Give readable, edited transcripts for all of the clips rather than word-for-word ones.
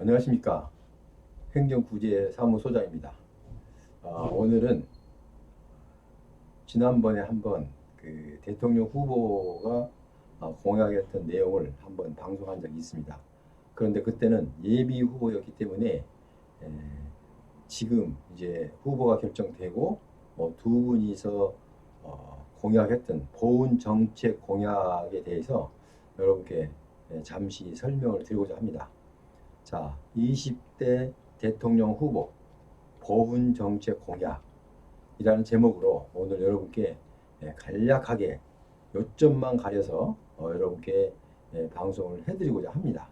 안녕하십니까. 행정구제사무소장입니다. 오늘은 지난번에 한번 그 대통령 후보가 공약했던 내용을 한번 방송한 적이 있습니다. 그런데 그때는 예비 후보였기 때문에 지금 이제 후보가 결정되고 두 분이서 공약했던 보훈 정책 공약에 대해서 여러분께 잠시 설명을 드리고자 합니다. 자, 20대 대통령 후보 보훈 정책 공약이라는 제목으로 오늘 여러분께 간략하게 요점만 가려서 여러분께 방송을 해드리고자 합니다.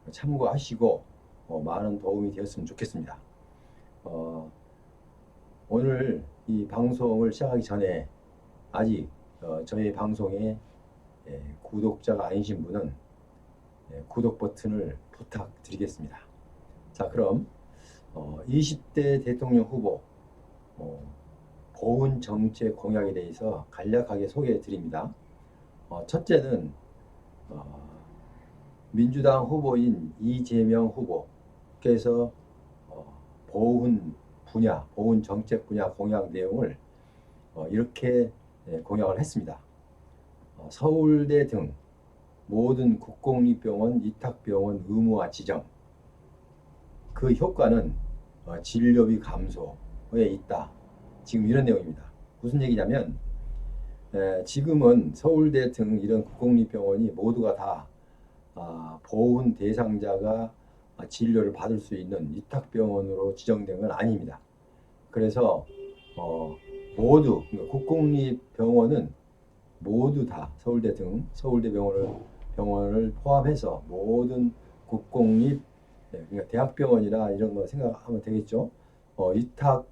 참고하시고 많은 도움이 되었으면 좋겠습니다. 오늘 이 방송을 시작하기 전에 아직 저희 방송에 구독자가 아니신 분은 구독 버튼을 부탁드리겠습니다. 자, 그럼 20대 대통령 후보 보훈 정책 공약에 대해서 간략하게 소개해 드립니다. 첫째는 민주당 후보인 이재명 후보께서 보훈 정책 분야 공약 내용을 이렇게 공약을 했습니다. 서울대 등 모든 국공립병원, 위탁병원 의무화 지정. 그 효과는 진료비 감소에 있다. 지금 이런 내용입니다. 무슨 얘기냐면 지금은 서울대 등 이런 국공립병원이 모두가 다 보훈 대상자가 진료를 받을 수 있는 위탁병원으로 지정된 건 아닙니다. 그래서 모두 국공립병원은 모두 다 서울대 등 서울대 병원을 포함해서 모든 국공립 그러니까 대학병원이나 이런 거 생각하면 되겠죠. 위탁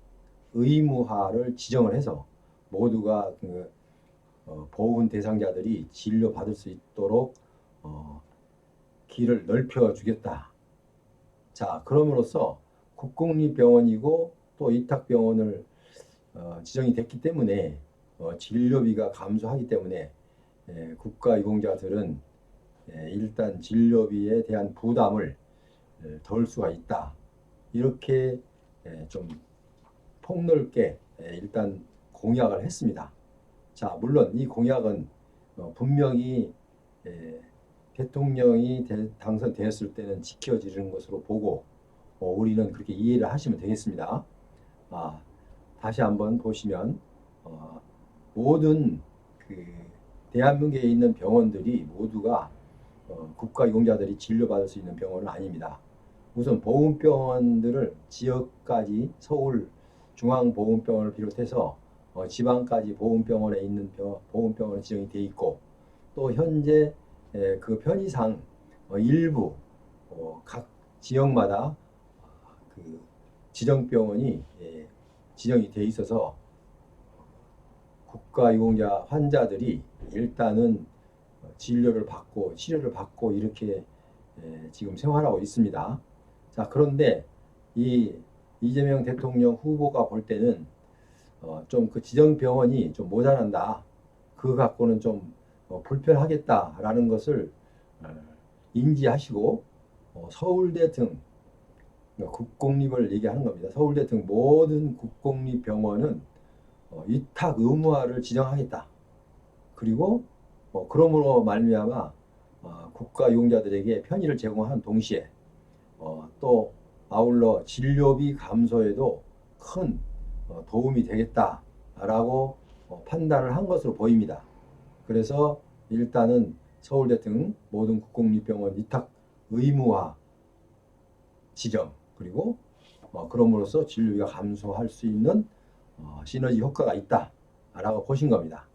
의무화를 지정을 해서 모두가 보훈 대상자들이 진료 받을 수 있도록 길을 넓혀 주겠다. 자, 그럼으로써 국공립병원이고 또 위탁병원을 지정이 됐기 때문에 진료비가 감소하기 때문에 국가유공자들은 일단 진료비에 대한 부담을 덜 수가 있다. 이렇게 좀 폭넓게 일단 공약을 했습니다. 자, 물론 이 공약은 분명히 대통령이 당선되었을 때는 지켜지는 것으로 보고 우리는 그렇게 이해를 하시면 되겠습니다. 다시 한번 보시면 모든 대한민국에 있는 병원들이 모두가 국가유공자들이 진료받을 수 있는 병원은 아닙니다. 우선 보훈병원들을 지역까지 서울 중앙보훈병원을 비롯해서 지방까지 보훈병원에 있는 보훈병원이 지정이 되어 있고 또 현재 그 편의상 일부 각 지역마다 그 지정병원이 지정이 되어 있어서 국가유공자 환자들이 일단은 진료를 받고 치료를 받고 이렇게 지금 생활하고 있습니다. 자, 그런데 이 이재명 대통령 후보가 볼 때는 좀 그 지정병원이 좀 모자란다. 그거 갖고는 좀 불편하겠다라는 것을 인지하시고 서울대 등 국공립을 얘기하는 겁니다. 서울대 등 모든 국공립병원은 위탁 의무화를 지정하겠다. 그리고 그러므로 말미암아 국가유공자들에게 편의를 제공한 동시에 또 아울러 진료비 감소에도 큰 도움이 되겠다라고 판단을 한 것으로 보입니다. 그래서 일단은 서울대 등 모든 국공립병원 위탁 의무화 지정 그리고 그럼으로써 진료비가 감소할 수 있는 시너지 효과가 있다라고 보신 겁니다.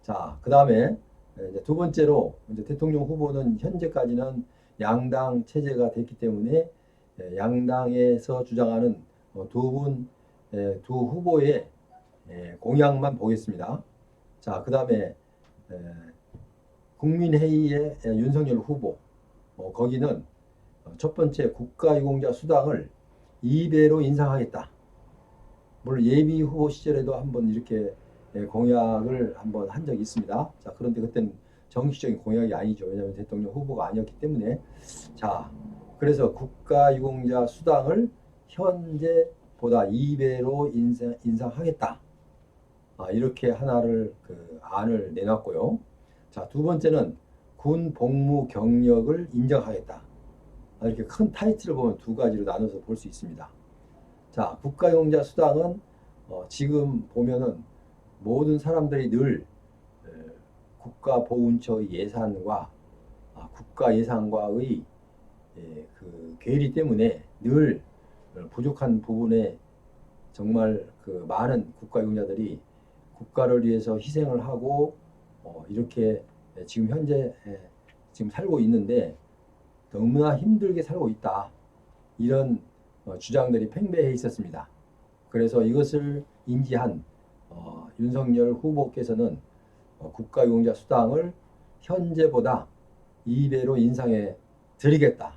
자, 그 다음에 두 번째로 이제 대통령 후보는 현재까지는 양당 체제가 됐기 때문에 양당에서 주장하는 두 후보의 공약만 보겠습니다. 자, 그 다음에 국민회의의 윤석열 후보 거기는 첫 번째 국가유공자 수당을 2배로 인상하겠다. 물론 예비 후보 시절에도 한번 이렇게 공약을 한번 한 적이 있습니다. 자, 그런데 그때는 정식적인 공약이 아니죠. 왜냐하면 대통령 후보가 아니었기 때문에. 자, 그래서 국가유공자 수당을 현재보다 2배로 인상하겠다. 이렇게 하나를 안을 내놨고요. 자, 두 번째는 군 복무 경력을 인정하겠다. 이렇게 큰 타이틀을 보면 두 가지로 나눠서 볼 수 있습니다. 자, 국가유공자 수당은 지금 보면은 모든 사람들이 늘 국가보훈처의 예산과 국가 예산과의 그 괴리 때문에 늘 부족한 부분에 정말 그 많은 국가유공자들이 국가를 위해서 희생을 하고 이렇게 지금 현재 지금 살고 있는데 너무나 힘들게 살고 있다. 이런 주장들이 팽배해 있었습니다. 그래서 이것을 인지한 윤석열 후보께서는 국가유공자 수당을 현재보다 2배로 인상해 드리겠다.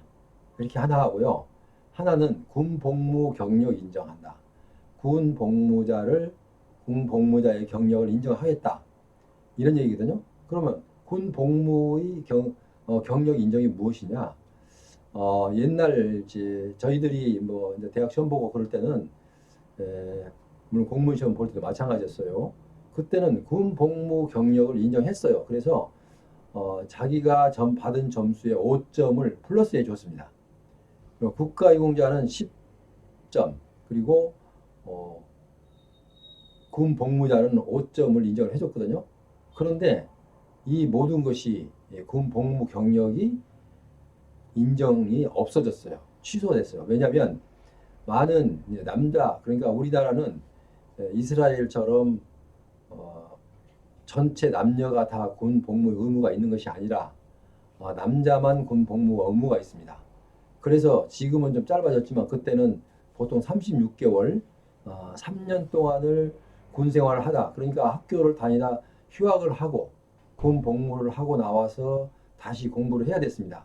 이렇게 하나 하고요. 하나는 군 복무 경력 인정한다. 군 복무자의 경력을 인정하겠다. 이런 얘기거든요. 그러면 군 복무의 경력 인정이 무엇이냐? 옛날 이제 저희들이 뭐 이제 대학 시험 보고 그럴 때는 물론 공무원 시험 볼 때도 마찬가지였어요. 그때는 군 복무 경력을 인정했어요. 그래서 자기가 받은 점수에 5점을 플러스해 줬습니다. 국가유공자는 10점, 그리고 군 복무자는 5점을 인정을 해줬거든요. 그런데 이 모든 것이 군 복무 경력이 인정이 없어졌어요. 취소됐어요. 왜냐하면 많은 남자, 그러니까 우리나라는 이스라엘처럼 전체 남녀가 다 군 복무 의무가 있는 것이 아니라 남자만 군 복무 의무가 있습니다. 그래서 지금은 좀 짧아졌지만 그때는 보통 36개월 3년 동안을 군 생활을 하다, 그러니까 학교를 다니다 휴학을 하고 군 복무를 하고 나와서 다시 공부를 해야 됐습니다.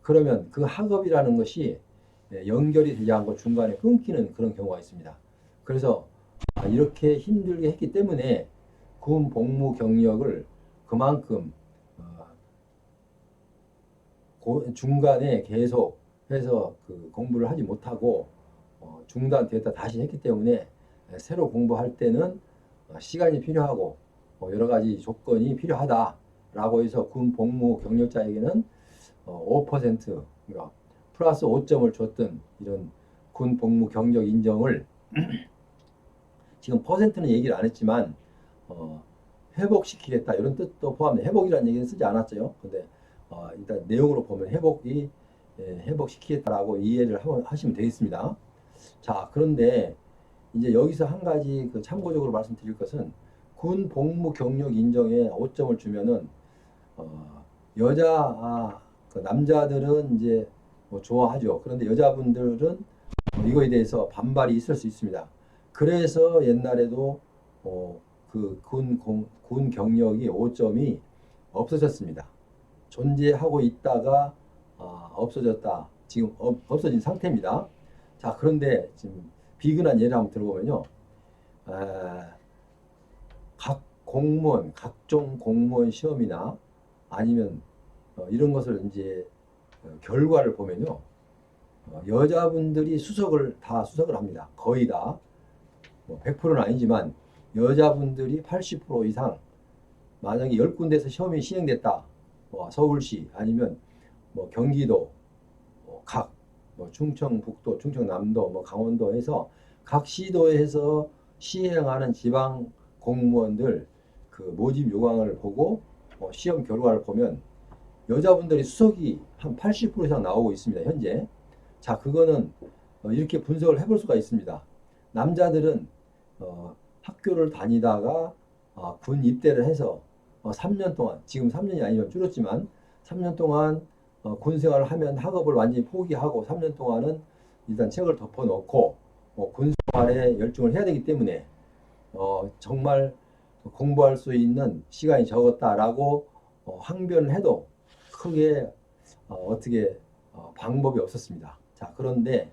그러면 그 학업이라는 것이 연결이 되지 않고 중간에 끊기는 그런 경우가 있습니다. 그래서 이렇게 힘들게 했기 때문에 군 복무 경력을 그만큼 중간에 계속 해서 그 공부를 하지 못하고 중단됐다 다시 했기 때문에 새로 공부할 때는 시간이 필요하고 여러 가지 조건이 필요하다라고 해서 군 복무 경력자에게는 5% 그러니까 플러스 5점을 줬던 이런 군 복무 경력 인정을 지금 퍼센트는 얘기를 안 했지만 회복시키겠다 이런 뜻도 포함돼. 회복이라는 얘기는 쓰지 않았죠. 근데 일단 내용으로 보면 회복시키겠다라고 이해를 하시면 되겠습니다. 자, 그런데 이제 여기서 한 가지 참고적으로 말씀드릴 것은 군 복무 경력 인정에 5점을 주면은 남자들은 이제 뭐 좋아하죠. 그런데 여자분들은 이거에 대해서 반발이 있을 수 있습니다. 그래서 옛날에도 군 경력이 5점이 없어졌습니다. 존재하고 있다가 없어졌다. 지금 없어진 상태입니다. 자, 그런데 지금 비근한 예를 한번 들어보면요. 각종 공무원 시험이나 아니면 이런 것을 이제 결과를 보면요. 여자분들이 수석을 합니다. 거의 다. 뭐 100%는 아니지만 여자분들이 80% 이상, 만약에 10군데에서 시험이 시행됐다. 서울시 아니면 뭐 경기도 뭐 충청북도, 충청남도, 뭐 강원도 해서 각 시도에서 시행하는 지방 공무원들 그 모집 요강을 보고 시험 결과를 보면 여자분들이 수석이 한 80% 이상 나오고 있습니다. 현재. 자, 그거는 이렇게 분석을 해볼 수가 있습니다. 남자들은 학교를 다니다가 군 입대를 해서 3년 동안, 지금 3년이 아니면 줄었지만 3년 동안 군 생활을 하면 학업을 완전히 포기하고 3년 동안은 일단 책을 덮어놓고 군 생활에 열중을 해야 되기 때문에 정말 공부할 수 있는 시간이 적었다라고 항변을 해도 크게 어떻게 방법이 없었습니다. 자, 그런데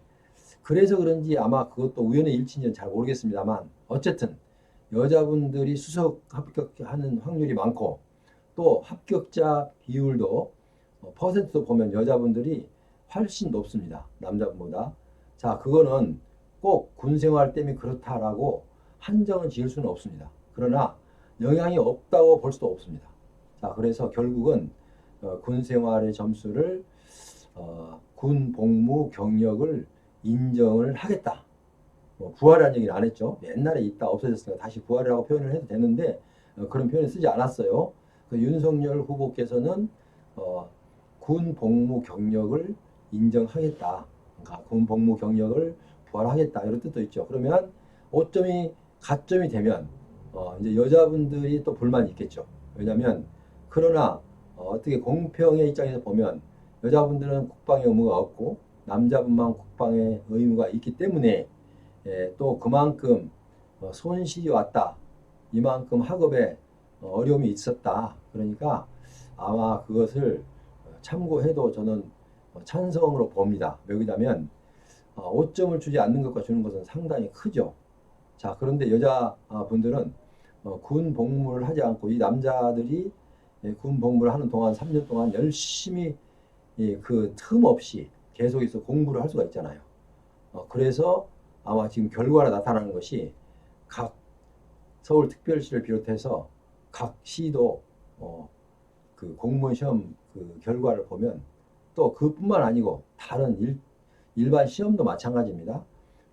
그래서 그런지 아마 그것도 우연의 일치인지는 잘 모르겠습니다만 어쨌든 여자분들이 수석 합격하는 확률이 많고 또 합격자 비율도 퍼센트도 보면 여자분들이 훨씬 높습니다. 남자분보다. 자, 그거는 꼭 군 생활 때문에 그렇다라고 한정은 지을 수는 없습니다. 그러나 영향이 없다고 볼 수도 없습니다. 자, 그래서 결국은 군 생활의 점수를 군 복무 경력을 인정을 하겠다. 부활이라는 얘기는 안 했죠. 옛날에 있다 없어졌으니까 다시 부활이라고 표현을 해도 되는데 그런 표현을 쓰지 않았어요. 그 윤석열 후보께서는 군 복무 경력을 인정하겠다. 그러니까 군 복무 경력을 부활하겠다 이런 뜻도 있죠. 그러면 5점이 가점이 되면 이제 여자분들이 또 불만이 있겠죠. 왜냐하면 그러나 어떻게 공평의 입장에서 보면 여자분들은 국방의 의무가 없고 남자분만 국방의 의무가 있기 때문에 또 그만큼 손실이 왔다. 이만큼 학업에 어려움이 있었다. 그러니까 아마 그것을 참고해도 저는 찬성으로 봅니다. 왜냐하면 5점을 주지 않는 것과 주는 것은 상당히 크죠. 자, 그런데 여자분들은 군 복무를 하지 않고 이 남자들이 군 복무를 하는 동안 3년 동안 열심히 그 틈 없이 계속해서 공부를 할 수가 있잖아요. 그래서 아마 지금 결과로 나타나는 것이 각 서울특별시를 비롯해서 각 시도 그 공무원 시험 그 결과를 보면 또 그뿐만 아니고 다른 일반 시험도 마찬가지입니다.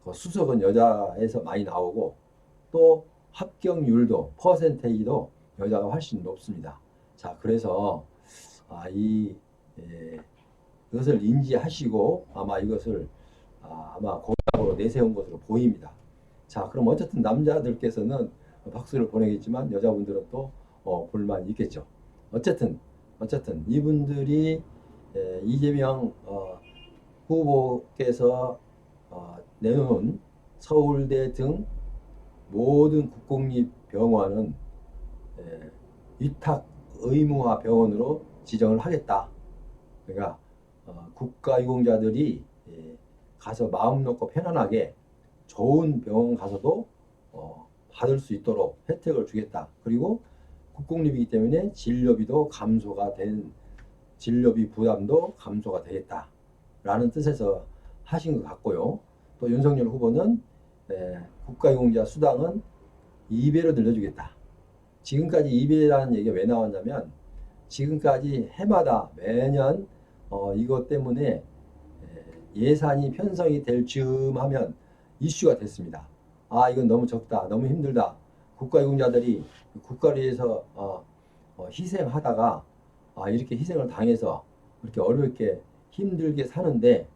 그 수석은 여자에서 많이 나오고 또 합격률도 퍼센테이지도 여자가 훨씬 높습니다. 자, 그래서 이것을 인지하시고 아마 이것을 아마 공약으로 내세운 것으로 보입니다. 자, 그럼 어쨌든 남자들께서는 박수를 보내겠지만 여자분들은 또 불만이 있겠죠. 어쨌든 이분들이 이재명 후보께서 내놓은 서울대 등 모든 국공립병원은 위탁 의무화 병원으로 지정을 하겠다. 그러니까 국가유공자들이 가서 마음 놓고 편안하게 좋은 병원 가서도 받을 수 있도록 혜택을 주겠다. 그리고 국공립이기 때문에 진료비 부담도 감소가 되겠다. 라는 뜻에서 하신 것 같고요. 또 윤석열 후보는 국가유공자 수당은 2배로 늘려주겠다. 지금까지 2배라는 얘기가 왜 나왔냐면 지금까지 해마다 매년 이것 때문에 예산이 편성이 될 즈음 하면 이슈가 됐습니다. 이건 너무 적다. 너무 힘들다. 국가유공자들이 국가를 위해서 희생하다가 이렇게 희생을 당해서 이렇게 어렵게 힘들게 사는데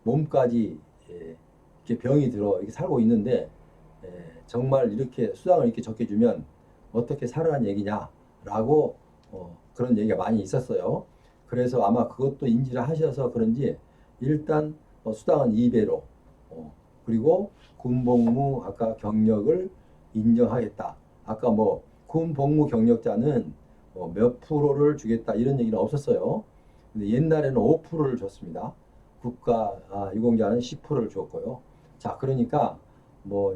몸까지 이렇게 병이 들어 이렇게 살고 있는데 정말 이렇게 수당을 이렇게 적게 주면 어떻게 살아라는 얘기냐라고 그런 얘기가 많이 있었어요. 그래서 아마 그것도 인지를 하셔서 그런지 일단 수당은 2배로 그리고 군복무 아까 경력을 인정하겠다. 아까 군복무 경력자는 몇 프로를 주겠다 이런 얘기는 없었어요. 근데 옛날에는 5%를 줬습니다. 국가 유공자는 10%를 줬고요. 자, 그러니까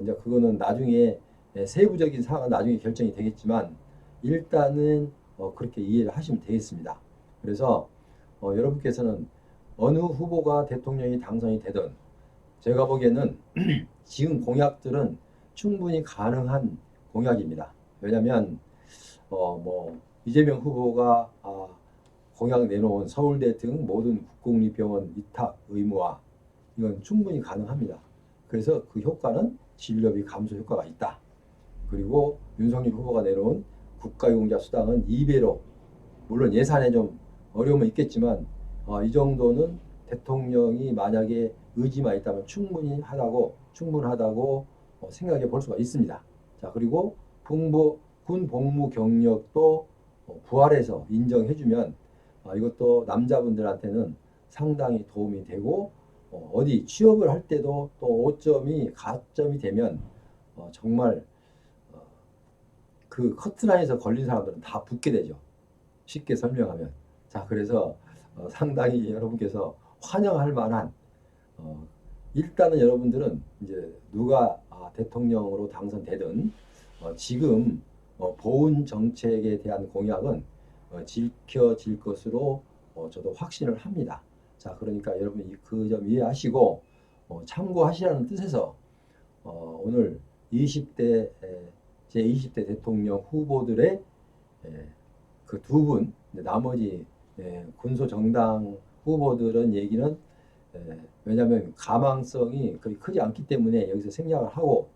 이제 그거는 나중에 세부적인 사항은 나중에 결정이 되겠지만 일단은 그렇게 이해를 하시면 되겠습니다. 그래서 여러분께서는 어느 후보가 대통령이 당선이 되든 제가 보기에는 지금 공약들은 충분히 가능한 공약입니다. 왜냐하면 이재명 후보가 공약 내놓은 서울대 등 모든 국공립병원 위탁 의무화 이건 충분히 가능합니다. 그래서 그 효과는 진료비 감소 효과가 있다. 그리고 윤석열 후보가 내놓은 국가유공자 수당은 2배로 물론 예산에 좀 어려움은 있겠지만 이 정도는 대통령이 만약에 의지만 있다면 충분하다고 생각해 볼 수가 있습니다. 자, 그리고 군 복무 경력도 부활해서 인정해주면 이것도 남자분들한테는 상당히 도움이 되고 어디 취업을 할 때도 또 5점이 가점이 되면 정말 그 커트라인에서 걸린 사람들은 다 붙게 되죠. 쉽게 설명하면. 자, 그래서 상당히 여러분께서 환영할 만한 일단은 여러분들은 이제 누가 대통령으로 당선되든 지금 보훈 정책에 대한 공약은 지켜질 것으로 저도 확신을 합니다. 자, 그러니까 여러분 그 점 이해하시고 참고하시라는 뜻에서 오늘 20대 제20대 대통령 후보들의 그 두 분, 나머지 군소 정당 후보들은 얘기는 왜냐하면 가망성이 그리 크지 않기 때문에 여기서 생략을 하고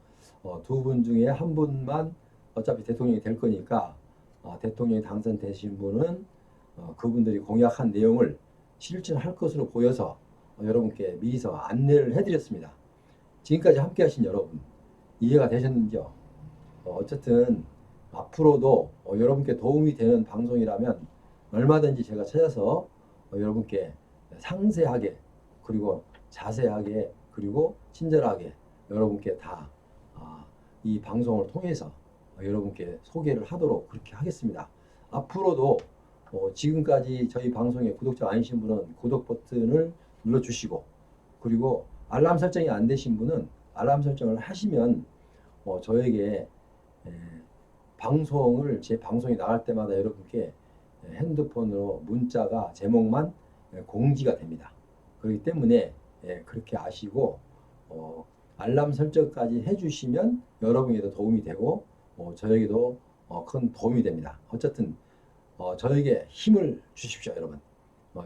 두 분 중에 한 분만 어차피 대통령이 될 거니까 대통령이 당선되신 분은 그분들이 공약한 내용을 실천할 것으로 보여서 여러분께 미리서 안내를 해드렸습니다. 지금까지 함께 하신 여러분 이해가 되셨는지요? 어쨌든 앞으로도 여러분께 도움이 되는 방송이라면 얼마든지 제가 찾아서 여러분께 상세하게 그리고 자세하게 그리고 친절하게 여러분께 다 이 방송을 통해서 여러분께 소개를 하도록 그렇게 하겠습니다. 앞으로도 지금까지 저희 방송에 구독자 아니신 분은 구독 버튼을 눌러주시고 그리고 알람 설정이 안 되신 분은 알람 설정을 하시면 저에게 제 방송이 나갈 때마다 여러분께 핸드폰으로 문자가 제목만 공지가 됩니다. 그렇기 때문에 그렇게 아시고 알람 설정까지 해주시면 여러분에게도 도움이 되고 저에게도 큰 도움이 됩니다. 어쨌든 저에게 힘을 주십시오, 여러분.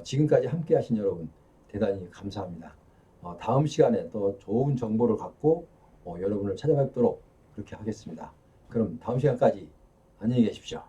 지금까지 함께 하신 여러분 대단히 감사합니다. 다음 시간에 또 좋은 정보를 갖고 여러분을 찾아뵙도록 그렇게 하겠습니다. 그럼 다음 시간까지 안녕히 계십시오.